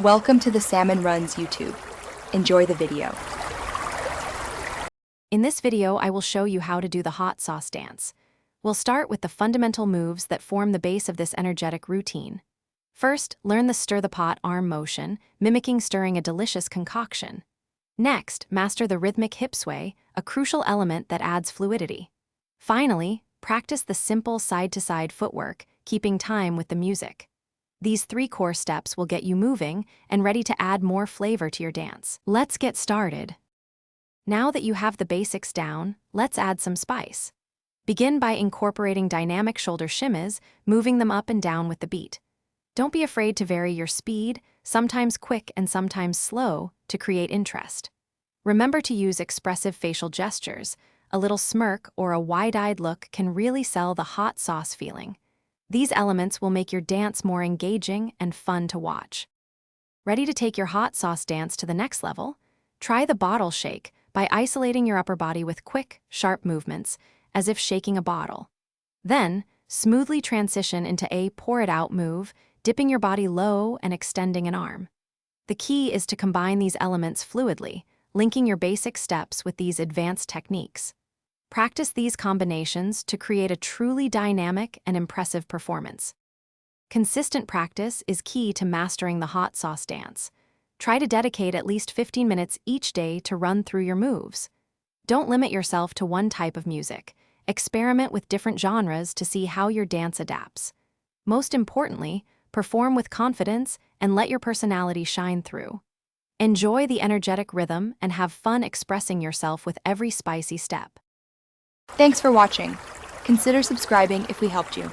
Welcome to the Salmon Runs YouTube. Enjoy the video. In this video, I will show you how to do the hot sauce dance. We'll start with the fundamental moves that form the base of this energetic routine. First, learn the stir the pot arm motion, mimicking stirring a delicious concoction. Next, master the rhythmic hip sway, a crucial element that adds fluidity. Finally, practice the simple side-to-side footwork, keeping time with the music. These 3 core steps will get you moving and ready to add more flavor to your dance. Let's get started. Now that you have the basics down, let's add some spice. Begin by incorporating dynamic shoulder shimmies, moving them up and down with the beat. Don't be afraid to vary your speed, sometimes quick and sometimes slow, to create interest. Remember to use expressive facial gestures. A little smirk or a wide-eyed look can really sell the hot sauce feeling. These elements will make your dance more engaging and fun to watch. Ready to take your hot sauce dance to the next level? Try the bottle shake by isolating your upper body with quick, sharp movements, as if shaking a bottle. Then, smoothly transition into a pour-it-out move, dipping your body low and extending an arm. The key is to combine these elements fluidly, linking your basic steps with these advanced techniques. Practice these combinations to create a truly dynamic and impressive performance. Consistent practice is key to mastering the hot sauce dance. Try to dedicate at least 15 minutes each day to run through your moves. Don't limit yourself to one type of music. Experiment with different genres to see how your dance adapts. Most importantly, perform with confidence and let your personality shine through. Enjoy the energetic rhythm and have fun expressing yourself with every spicy step. Thanks for watching. Consider subscribing if we helped you.